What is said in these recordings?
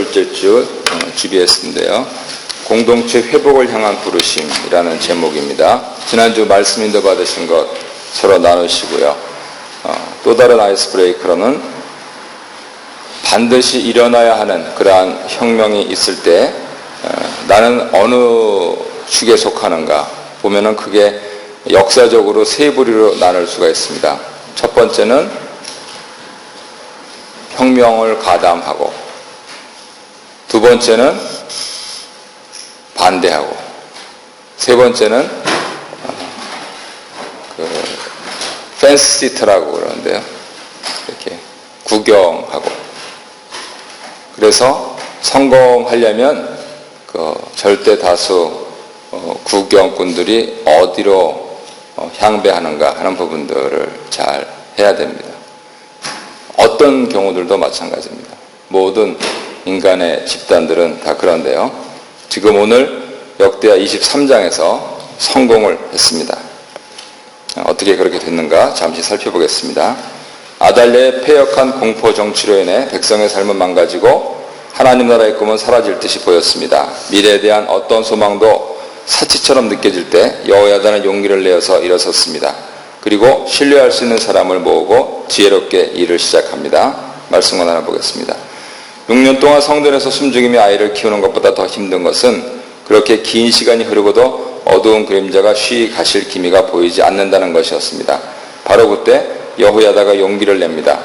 8번째 주 GBS인데요. 공동체 회복을 향한 부르심이라는 제목입니다. 지난주 말씀 인도 받으신 것 서로 나누시고요. 또 다른 아이스 브레이크로는 반드시 일어나야 하는 그러한 혁명이 있을 때 나는 어느 축에 속하는가 보면은 그게 역사적으로 세 부류로 나눌 수가 있습니다. 첫 번째는 혁명을 가담하고, 두 번째는 반대하고, 세 번째는 펜스 시트라고 그러는데요. 이렇게 구경하고. 그래서 성공하려면 절대 다수 구경꾼들이 어디로 향배하는가 하는 부분들을 잘 해야 됩니다. 어떤 경우들도 마찬가지입니다. 모든 인간의 집단들은 다 그런데요. 지금 오늘 역대하 23장에서 성공을 했습니다. 어떻게 그렇게 됐는가 잠시 살펴보겠습니다. 아달랴의 패역한 공포 정치로 인해 백성의 삶은 망가지고 하나님 나라의 꿈은 사라질 듯이 보였습니다. 미래에 대한 어떤 소망도 사치처럼 느껴질 때 여호야다는 용기를 내어서 일어섰습니다. 그리고 신뢰할 수 있는 사람을 모으고 지혜롭게 일을 시작합니다. 말씀을 나눠보겠습니다. 6년 동안 성전에서 숨죽이며 아이를 키우는 것보다 더 힘든 것은 그렇게 긴 시간이 흐르고도 어두운 그림자가 쉬이 가실 기미가 보이지 않는다는 것이었습니다. 바로 그때 여호야다가 용기를 냅니다.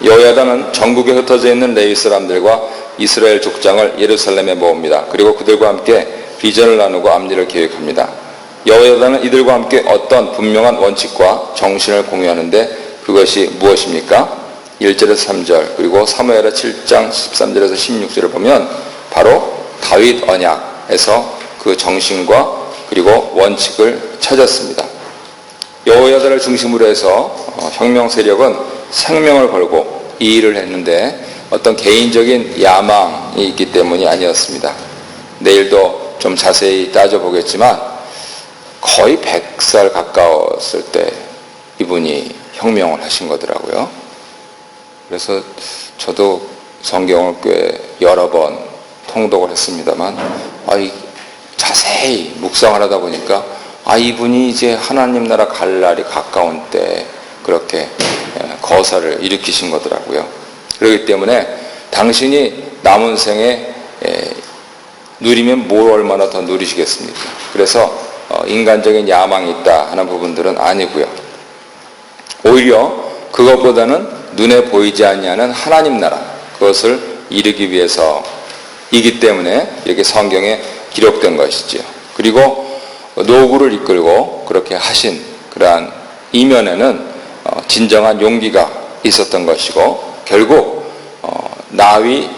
여호야다는 전국에 흩어져 있는 레위 사람들과 이스라엘 족장을 예루살렘에 모읍니다. 그리고 그들과 함께 비전을 나누고 앞일을 계획합니다. 여호야다는 이들과 함께 어떤 분명한 원칙과 정신을 공유하는데 그것이 무엇입니까? 1절에서 3절 그리고 사무엘하 7장 13절에서 16절을 보면 바로 다윗 언약에서 그 정신과 그리고 원칙을 찾았습니다. 여호야다를 중심으로 해서 혁명 세력은 생명을 걸고 이 일을 했는데 어떤 개인적인 야망이 있기 때문이 아니었습니다. 내일도 좀 자세히 따져보겠지만 거의 100살 가까웠을 때 이분이 혁명을 하신 거더라고요. 그래서 저도 성경을 꽤 여러 번 통독을 했습니다만 자세히 묵상을 하다 보니까 이분이 이제 하나님 나라 갈 날이 가까운 때 그렇게 거사를 일으키신 거더라고요. 그렇기 때문에 당신이 남은 생에 누리면 뭘 얼마나 더 누리시겠습니까? 그래서 인간적인 야망이 있다 하는 부분들은 아니고요. 오히려 그것보다는 눈에 보이지 않는 하나님 나라, 그것을 이루기 위해서이기 때문에 이렇게 성경에 기록된 것이지요. 그리고 노구를 이끌고 그렇게 하신 그러한 이면에는 진정한 용기가 있었던 것이고 결국 나위,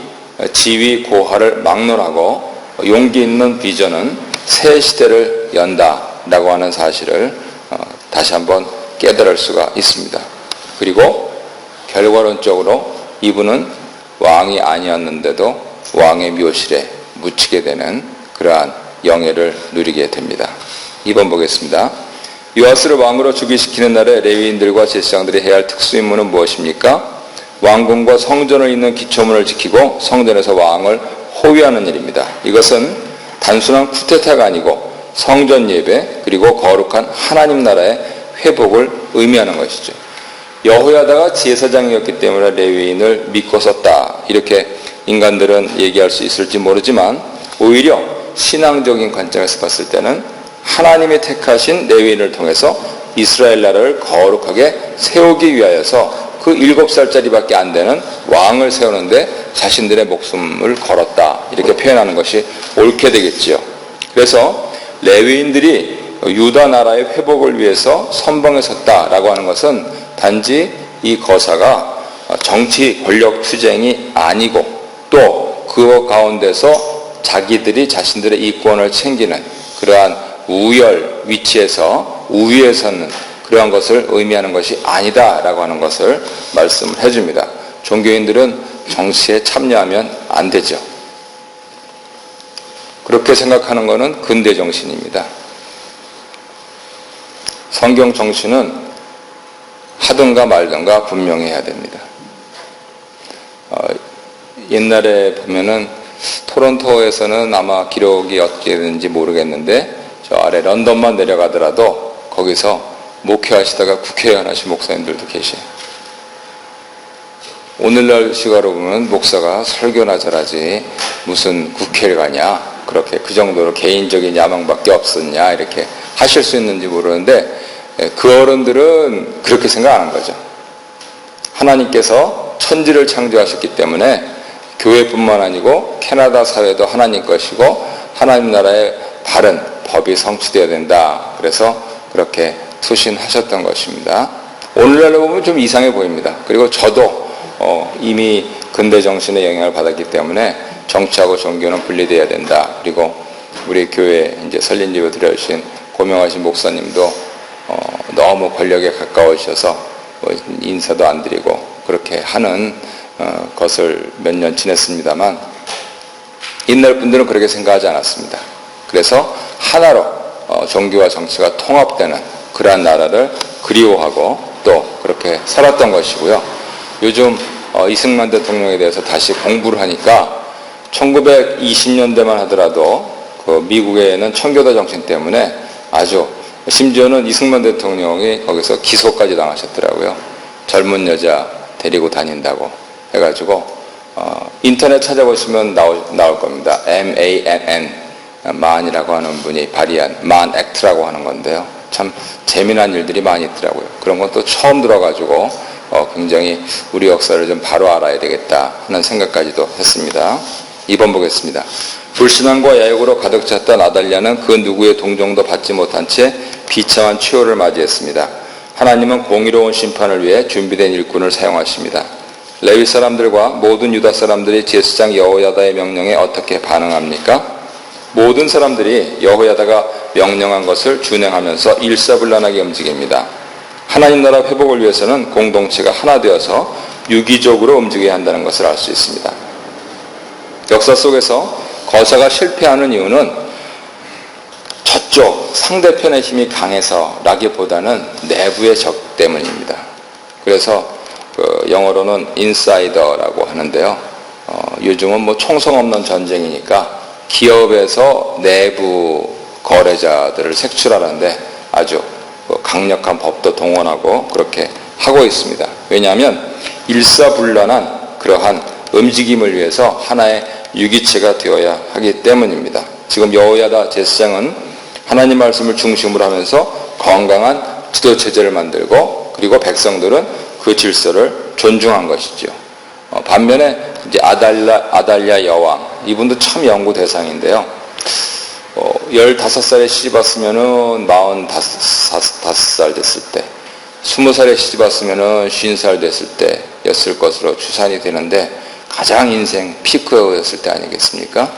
지위, 고하를 막론하고 용기 있는 비전은 새 시대를 연다라고 하는 사실을 다시 한번 깨달을 수가 있습니다. 그리고 결과론적으로 이분은 왕이 아니었는데도 왕의 묘실에 묻히게 되는 그러한 영예를 누리게 됩니다. 2번 보겠습니다. 요아스를 왕으로 즉위시키는 날에 레위인들과 제사장들이 해야 할 특수임무는 무엇입니까? 왕궁과 성전을 잇는 기초문을 지키고 성전에서 왕을 호위하는 일입니다. 이것은 단순한 쿠데타가 아니고 성전 예배 그리고 거룩한 하나님 나라의 회복을 의미하는 것이죠. 여호야다가 제사장이었기 때문에 레위인을 믿고 썼다 이렇게 인간들은 얘기할 수 있을지 모르지만 오히려 신앙적인 관점에서 봤을 때는 하나님이 택하신 레위인을 통해서 이스라엘 나라를 거룩하게 세우기 위하여서 그 7살짜리밖에 안 되는 왕을 세우는데 자신들의 목숨을 걸었다 이렇게 표현하는 것이 옳게 되겠지요. 그래서 레위인들이 유다 나라의 회복을 위해서 선봉에 섰다라고 하는 것은 단지 이 거사가 정치 권력 투쟁이 아니고 또 그 가운데서 자기들이 자신들의 이권을 챙기는 그러한 우열 위치에서 우위에 서는 그러한 것을 의미하는 것이 아니다라고 하는 것을 말씀을 해줍니다. 종교인들은 정치에 참여하면 안 되죠. 그렇게 생각하는 것은 근대 정신입니다. 성경 정신은 하든가 말든가 분명히 해야 됩니다. 옛날에 보면은 토론토에서는 아마 기록이 어떻게 되는지 모르겠는데 저 아래 런던만 내려가더라도 거기서 목회하시다가 국회의원 하신 목사님들도 계세요. 오늘날 시각으로 보면 목사가 설교나 잘하지 무슨 국회를 가냐, 그렇게 그 정도로 개인적인 야망밖에 없었냐 이렇게 하실 수 있는지 모르는데 그 어른들은 그렇게 생각 안 한 거죠. 하나님께서 천지를 창조하셨기 때문에 교회뿐만 아니고 캐나다 사회도 하나님 것이고 하나님 나라의 바른 법이 성취되어야 된다. 그래서 그렇게 투신하셨던 것입니다. 오늘날로 보면 좀 이상해 보입니다. 그리고 저도 이미 근대 정신의 영향을 받았기 때문에 정치하고 종교는 분리되어야 된다. 그리고 우리 교회 이제 설린예배 드려주신 고명하신 목사님도 너무 권력에 가까우셔서 인사도 안 드리고 그렇게 하는 것을 몇 년 지냈습니다만 옛날 분들은 그렇게 생각하지 않았습니다. 그래서 하나로 종교와 정치가 통합되는 그러한 나라를 그리워하고 또 그렇게 살았던 것이고요. 요즘 이승만 대통령에 대해서 다시 공부를 하니까 1920년대만 하더라도 그 미국에는 청교도 정신 때문에 아주 심지어는 이승만 대통령이 거기서 기소까지 당하셨더라고요. 젊은 여자 데리고 다닌다고 해가지고 인터넷 찾아보시면 나올 겁니다. MANN 만이라고 하는 분이 발의한 만 액트라고 하는 건데요. 참 재미난 일들이 많이 있더라고요. 그런 것도 처음 들어가지고 굉장히 우리 역사를 좀 바로 알아야 되겠다 하는 생각까지도 했습니다. 2번 보겠습니다. 불신앙과 야욕으로 가득 찼던 아달랴는 그 누구의 동정도 받지 못한 채 비참한 추요를 맞이했습니다. 하나님은 공의로운 심판을 위해 준비된 일꾼을 사용하십니다. 레위 사람들과 모든 유다 사람들이 제사장 여호야다의 명령에 어떻게 반응합니까? 모든 사람들이 여호야다가 명령한 것을 준행하면서 일사불란하게 움직입니다. 하나님 나라 회복을 위해서는 공동체가 하나 되어서 유기적으로 움직여야 한다는 것을 알 수 있습니다. 역사 속에서 거사가 실패하는 이유는 저쪽 상대편의 힘이 강해서라기보다는 내부의 적 때문입니다. 그래서 영어로는 인사이더라고 하는데요. 요즘은 뭐 총성 없는 전쟁이니까 기업에서 내부 거래자들을 색출하는데 아주 강력한 법도 동원하고 그렇게 하고 있습니다. 왜냐하면 일사불란한 그러한 움직임을 위해서 하나의 유기체가 되어야 하기 때문입니다. 지금 여호야다 제사장은 하나님 말씀을 중심으로 하면서 건강한 지도체제를 만들고 그리고 백성들은 그 질서를 존중한 것이죠. 반면에 이제 아달랴 여왕, 이분도 참 연구 대상인데요. 15살에 시집 왔으면은 45살 됐을 때, 20살에 시집 왔으면은 50살 됐을 때였을 것으로 추산이 되는데 가장 인생 피크였을 때 아니겠습니까?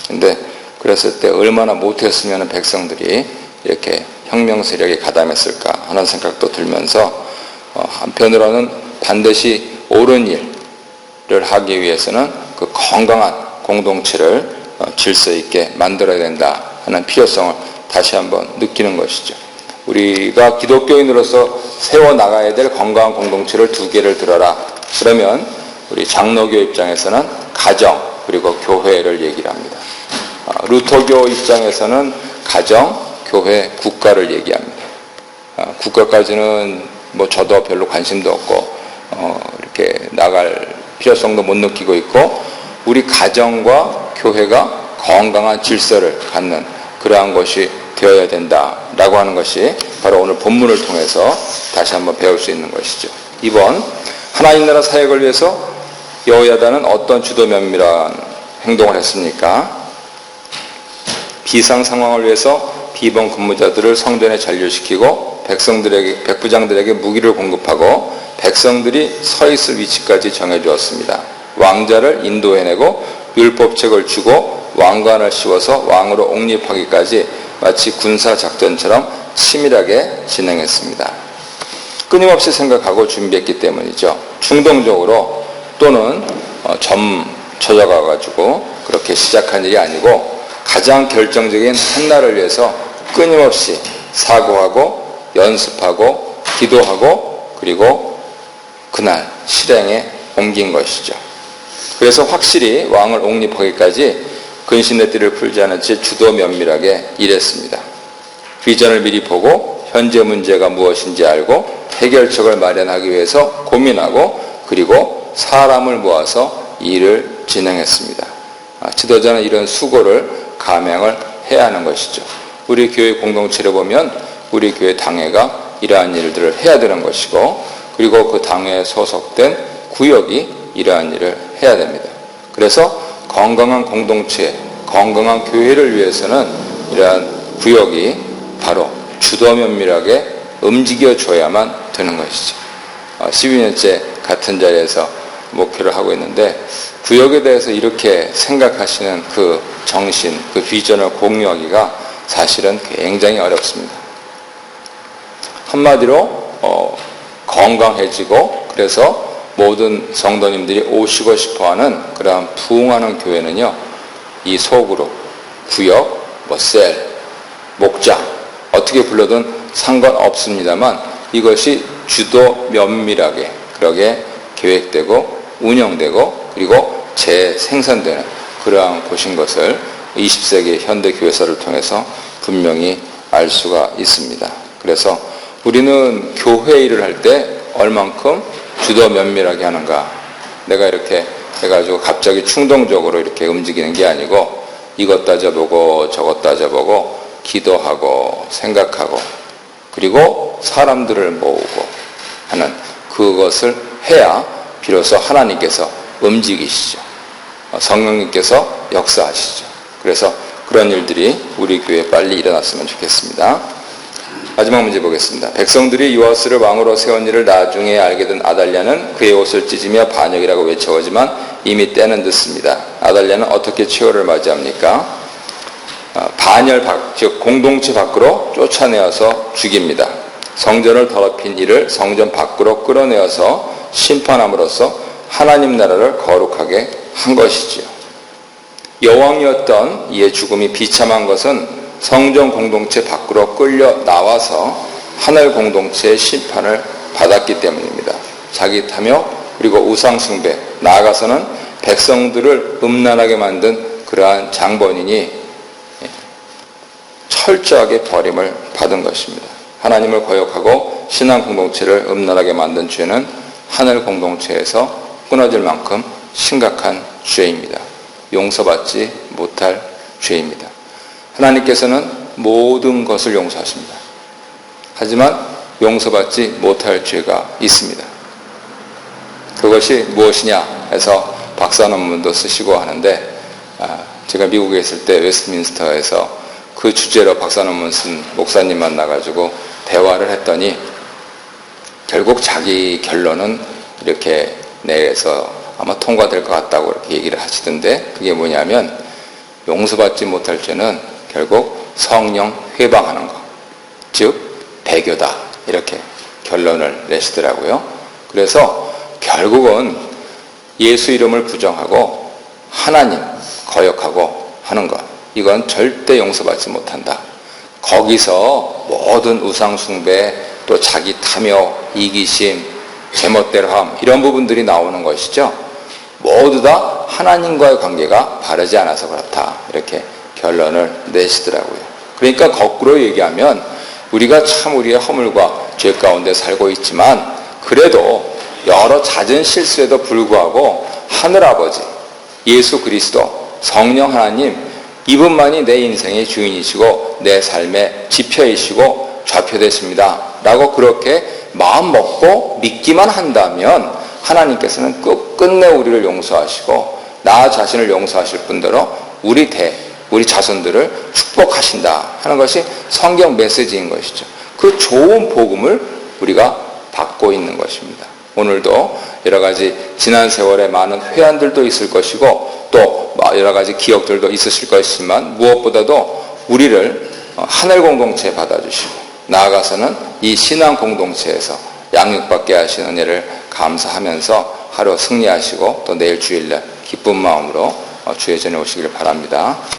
근데 그랬을 때 얼마나 못했으면 백성들이 이렇게 혁명 세력에 가담했을까 하는 생각도 들면서 한편으로는 반드시 옳은 일을 하기 위해서는 그 건강한 공동체를 질서 있게 만들어야 된다 하는 필요성을 다시 한번 느끼는 것이죠. 우리가 기독교인으로서 세워나가야 될 건강한 공동체를 두 개를 들어라. 그러면 우리 장로교 입장에서는 가정 그리고 교회를 얘기를 합니다. 루터교 입장에서는 가정, 교회, 국가를 얘기합니다. 국가까지는 뭐 저도 별로 관심도 없고 이렇게 나갈 필요성도 못 느끼고 있고 우리 가정과 교회가 건강한 질서를 갖는 그러한 것이 되어야 된다라고 하는 것이 바로 오늘 본문을 통해서 다시 한번 배울 수 있는 것이죠. 2번, 하나님 나라 사역을 위해서 여호야다는 어떤 주도 면밀한 행동을 했습니까? 비상 상황을 위해서 비번 근무자들을 성전에 잔류시키고 백부장들에게 무기를 공급하고 백성들이 서 있을 위치까지 정해주었습니다. 왕자를 인도해내고 율법책을 주고 왕관을 씌워서 왕으로 옹립하기까지 마치 군사작전처럼 치밀하게 진행했습니다. 끊임없이 생각하고 준비했기 때문이죠. 충동적으로 또는 젖어가가지고 그렇게 시작한 일이 아니고 가장 결정적인 한날을 위해서 끊임없이 사고하고 연습하고 기도하고 그리고 그날 실행에 옮긴 것이죠. 그래서 확실히 왕을 옹립하기까지 근신의 띠를 풀지 않은 채 주도 면밀하게 일했습니다. 비전을 미리 보고 현재 문제가 무엇인지 알고 해결책을 마련하기 위해서 고민하고 그리고 사람을 모아서 일을 진행했습니다. 지도자는 이런 수고를 감행을 해야 하는 것이죠. 우리 교회 공동체를 보면 우리 교회 당회가 이러한 일들을 해야 되는 것이고 그리고 그 당회에 소속된 구역이 이러한 일을 해야 됩니다. 그래서 건강한 공동체, 건강한 교회를 위해서는 이러한 구역이 바로 주도 면밀하게 움직여줘야만 되는 것이죠. 12년째 같은 자리에서 목회를 하고 있는데 구역에 대해서 이렇게 생각하시는 그 정신, 그 비전을 공유하기가 사실은 굉장히 어렵습니다. 한마디로 건강해지고 그래서 모든 성도님들이 오시고 싶어하는 그러한 부흥하는 교회는요, 이 소그룹, 구역, 셀, 목장 어떻게 불러든 상관없습니다만 이것이 주도 면밀하게 그러게 계획되고 운영되고 그리고 재생산되는 그러한 곳인 것을 20세기 현대 교회사를 통해서 분명히 알 수가 있습니다. 그래서 우리는 교회 일을 할 때 얼만큼 주도 면밀하게 하는가. 내가 이렇게 해가지고 갑자기 충동적으로 이렇게 움직이는 게 아니고 이것 따져보고 저것 따져보고 기도하고 생각하고 그리고 사람들을 모으고 하는 그것을 해야 비로소 하나님께서 움직이시죠. 성령님께서 역사하시죠. 그래서 그런 일들이 우리 교회에 빨리 일어났으면 좋겠습니다. 마지막 문제 보겠습니다. 백성들이 요아스를 왕으로 세운 일을 나중에 알게 된 아달랴는 그의 옷을 찢으며 반역이라고 외쳐오지만 이미 때는 늦습니다. 아달랴는 어떻게 최후를 맞이합니까? 반열 즉 공동체 밖으로 쫓아내어서 죽입니다. 성전을 더럽힌 이를 성전 밖으로 끌어내어서 심판함으로써 하나님 나라를 거룩하게 한 것이지요. 여왕이었던 이의 죽음이 비참한 것은 성전 공동체 밖으로 끌려 나와서 하늘 공동체의 심판을 받았기 때문입니다. 자기 탐욕 그리고 우상 숭배 나아가서는 백성들을 음란하게 만든 그러한 장본인이 철저하게 버림을 받은 것입니다. 하나님을 거역하고 신앙 공동체를 음란하게 만든 죄는 하늘 공동체에서 끊어질 만큼 심각한 죄입니다. 용서받지 못할 죄입니다. 하나님께서는 모든 것을 용서하십니다. 하지만 용서받지 못할 죄가 있습니다. 그것이 무엇이냐 해서 박사 논문도 쓰시고 하는데 제가 미국에 있을 때 웨스트민스터에서 그 주제로 박사 논문 쓴 목사님 만나가지고 대화를 했더니 결국 자기 결론은 이렇게 내에서 아마 통과될 것 같다고 이렇게 얘기를 하시던데 그게 뭐냐면 용서받지 못할 죄는 결국 성령 회방하는 것, 즉 배교다 이렇게 결론을 내시더라고요. 그래서 결국은 예수 이름을 부정하고 하나님 거역하고 하는 것, 이건 절대 용서받지 못한다. 거기서 모든 우상 숭배, 또 자기 탐욕, 이기심, 제멋대로함 이런 부분들이 나오는 것이죠. 모두 다 하나님과의 관계가 바르지 않아서 그렇다 이렇게 결론을 내시더라고요. 그러니까 거꾸로 얘기하면 우리가 참 우리의 허물과 죄 가운데 살고 있지만 그래도 여러 잦은 실수에도 불구하고 하늘아버지, 예수 그리스도, 성령 하나님 이분만이 내 인생의 주인이시고 내 삶의 지표이시고 좌표되십니다 라고 그렇게 마음 먹고 믿기만 한다면 하나님께서는 끝끝내 우리를 용서하시고 나 자신을 용서하실 뿐더러 우리 자손들을 축복하신다 하는 것이 성경 메시지인 것이죠. 그 좋은 복음을 우리가 받고 있는 것입니다. 오늘도 여러 가지 지난 세월에 많은 회한들도 있을 것이고 또 여러 가지 기억들도 있으실 것이지만 무엇보다도 우리를 하늘 공동체에 받아주시고 나아가서는 이 신앙 공동체에서 양육받게 하신 은혜를 감사하면서 하루 승리하시고 또 내일 주일날 기쁜 마음으로 주의 전에 오시기를 바랍니다.